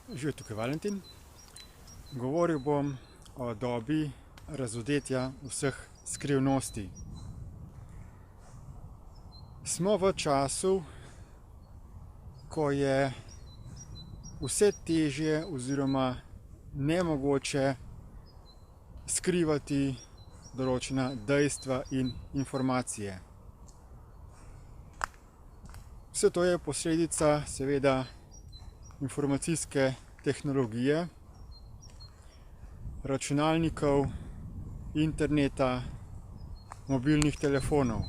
Živijo, tukaj Valentin. Govoril bom o dobi razodetja vseh skrivnosti. Smo v času, ko je vse težje oziroma nemogoče skrivati določena dejstva in informacije. Vse to je posledica seveda informacijske tehnologije, računalnikov, interneta, mobilnih telefonov.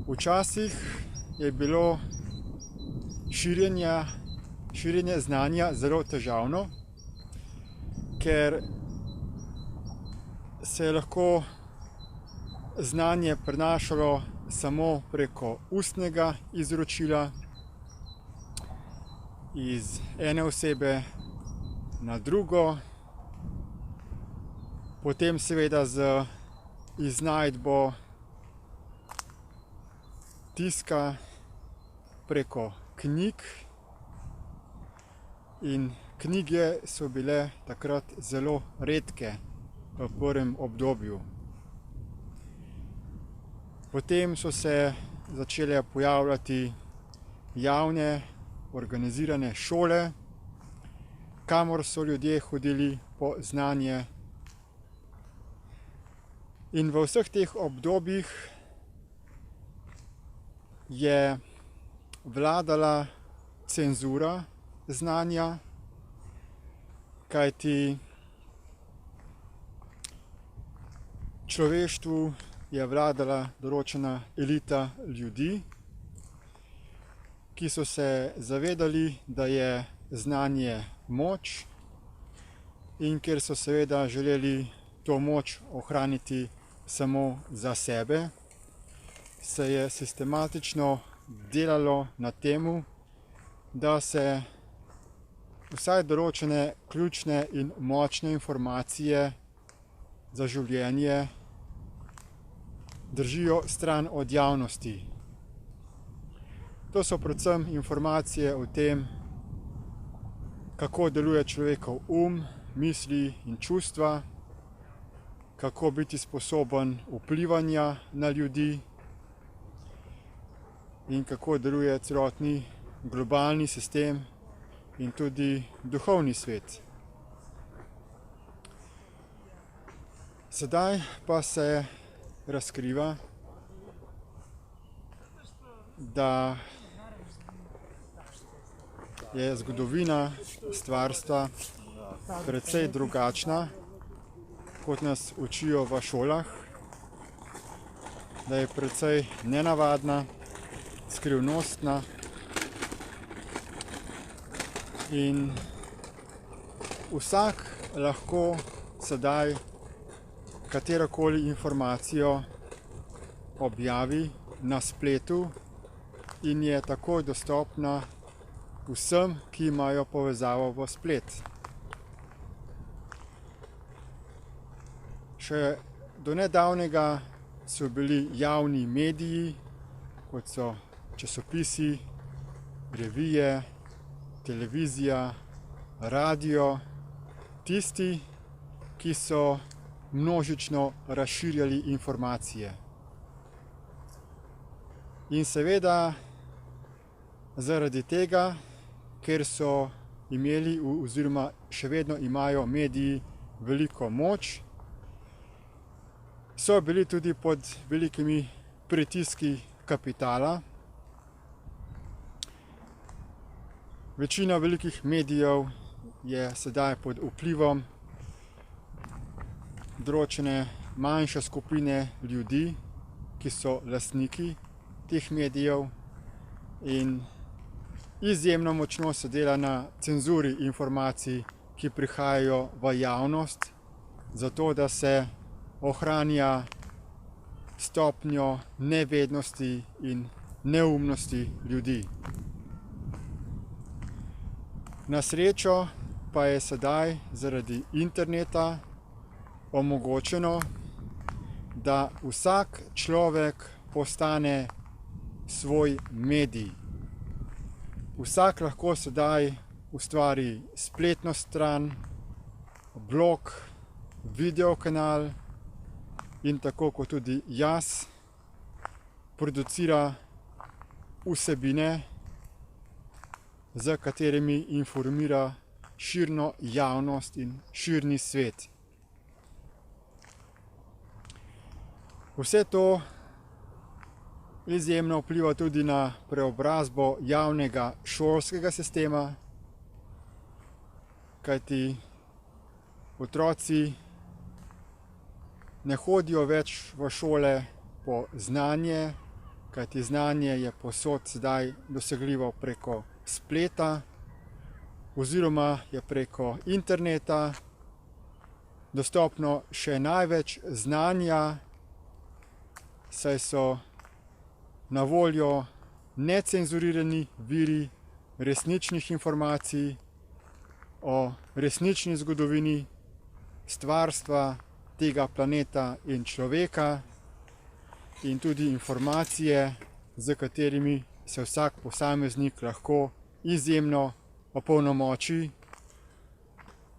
Včasih je bilo širjenje znanja zelo težavno, ker se je lahko znanje prenašalo samo preko ustnega izročila iz ene osebe na drugo, potem seveda z iznajdbo tiska preko knjig, in knjige so bile takrat zelo redke v prvem obdobju. Potem so se začele pojavljati javne organizirane šole, kamor so ljudje hodili po znanje. In v vseh teh obdobjih je vladala cenzura znanja, kajti človeštvu je vladala določena elita ljudi, ki so se zavedali, da je znanje moč, in ker so seveda želeli to moč ohraniti samo za sebe, se je sistematično delalo na tem, da se vsaj določene ključne in močne informacije za življenje držijo stran od javnosti. To so predvsem informacije o tem, kako deluje človekov misli in čustva, kako biti sposoben vplivanja na ljudi in kako deluje celotni globalni sistem in tudi duhovni svet. Sedaj pa se razkriva, da je zgodovina stvarstva precej drugačna, kot nas učijo v šolah, da je precej nenavadna, skrivnostna in vsak lahko sedaj katerokoli informacijo objavi na spletu in je takoj dostopna vsem, ki imajo povezavo v splet. Še do nedavnega so bili javni mediji, kot so časopisi, revije, televizija, radio, tisti, ki so množično razširjali informacije. In seveda zaradi tega, ker so imeli oziroma še vedno imajo mediji veliko moč, so bili tudi pod velikimi pritiski kapitala. Večina velikih medijev je sedaj pod vplivom določene manjše skupine ljudi, ki so lastniki teh medijev, in izjemno močno se dela na cenzuri informacij, ki prihajajo v javnost, zato da se ohranja stopnjo nevednosti in neumnosti ljudi. Na srečo pa je sedaj zaradi interneta omogočeno, da vsak človek postane svoj medij. vsak lahko sedaj ustvari spletno stran, blog, video kanal in tako kot tudi jaz producira vsebine, z katerimi informira širno javnost in širni svet. Vse to izjemno vpliva tudi na preobrazbo javnega šolskega sistema, kajti otroci ne hodijo več v šole po znanje, kajti znanje je povsod sedaj dosegljivo preko spleta oziroma je preko interneta dostopno še največ znanja, saj so na voljo necenzurirani viri resničnih informacij o resnični zgodovini stvarstva tega planeta in človeka in tudi informacije, z katerimi se vsak posameznik lahko izjemno opolnomoči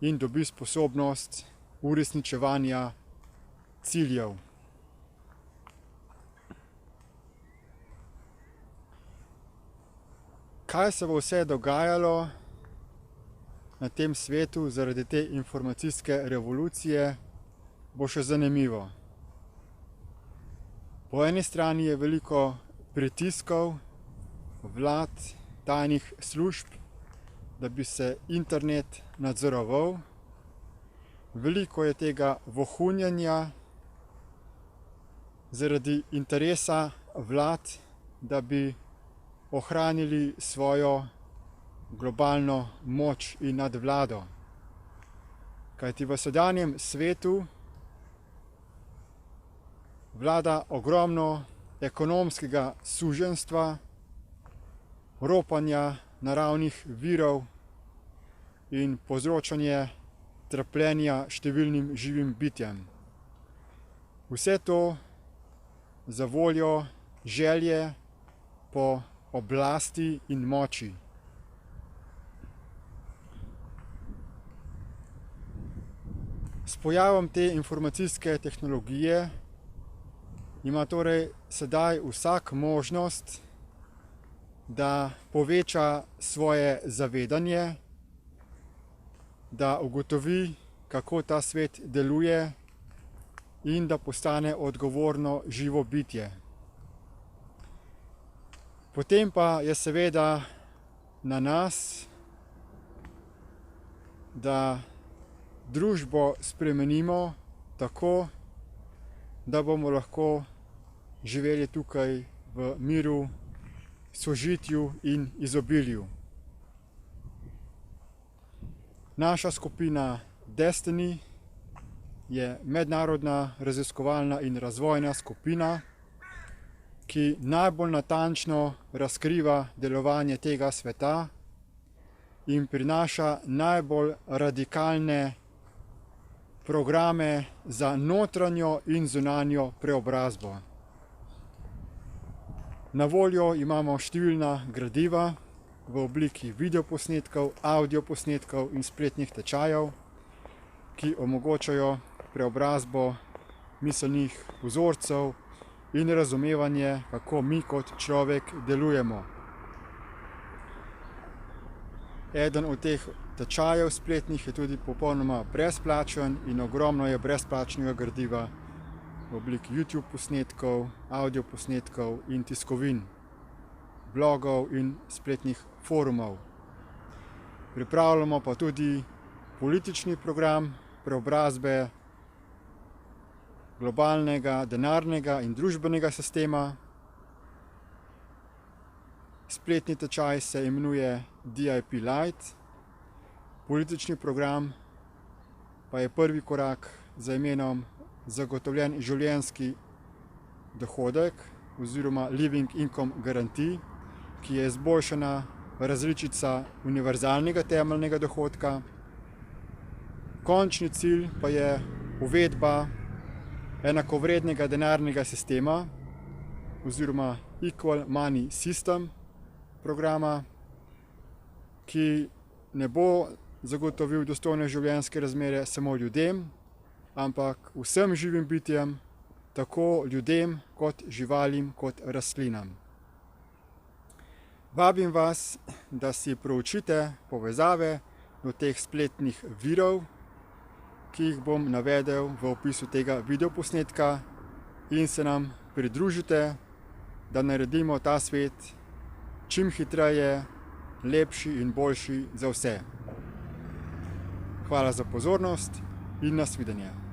in dobi sposobnost uresničevanja ciljev. Kaj se bo vse dogajalo na tem svetu zaradi te informacijske revolucije, bo še zanimivo. Po eni strani je veliko pritiskov vlad, tajnih služb, da bi se internet nadzoroval. Veliko je tega vohunjenja zaradi interesa vlad, da bi ohranili svojo globalno moč in nadvlado. Kajti v sedanjem svetu vlada ogromno ekonomskega suženjstva, ropanja naravnih virov in povzročanje trpljenja številnim živim bitjem. Vse to za voljo želje po oblasti in moči. S pojavom te informacijske tehnologije ima torej sedaj vsak možnost, da poveča svoje zavedanje, da ugotovi, kako ta svet deluje in da postane odgovorno živo bitje. Potem pa je seveda na nas, da družbo spremenimo tako, da bomo lahko živeli tukaj v miru, sožitju in izobilju. Naša skupina Destiny je mednarodna raziskovalna in razvojna skupina, ki najbolj natančno razkriva delovanje tega sveta in prinaša najbolj radikalne programe za notranjo in zunanjo preobrazbo. Na voljo imamo številna gradiva v obliki videoposnetkov, audioposnetkov in spletnih tečajev, ki omogočajo preobrazbo miselnih vzorcev in razumevanje, kako mi kot človek delujemo. Eden od teh tečajev spletnih je tudi popolnoma brezplačen in ogromno je brezplačnega gradiva v obliki YouTube posnetkov, audio posnetkov in tiskovin, blogov in spletnih forumov. Pripravljamo pa tudi politični program preobrazbe globalnega, denarnega in družbenega sistema. Spletni tečaj se imenuje DIP Lite, politični program pa je prvi korak za imenom Zagotovljen življenjski dohodek oziroma Living Income Guarantee, ki je izboljšana različica univerzalnega temeljnega dohodka. Končni cilj pa je uvedba enakovrednega denarnega sistema oziroma Equal Money System programa, ki ne bo zagotovil dostojne življenjske razmere samo ljudem, ampak vsem živim bitjem, tako ljudem kot živalim kot rastlinam. Vabim vas, da si proučite povezave do teh spletnih virov, ki jih bom navedel v opisu tega videoposnetka, in se nam pridružite, da naredimo ta svet čim hitreje, lepši in boljši za vse. Hvala za pozornost in nasvidenje.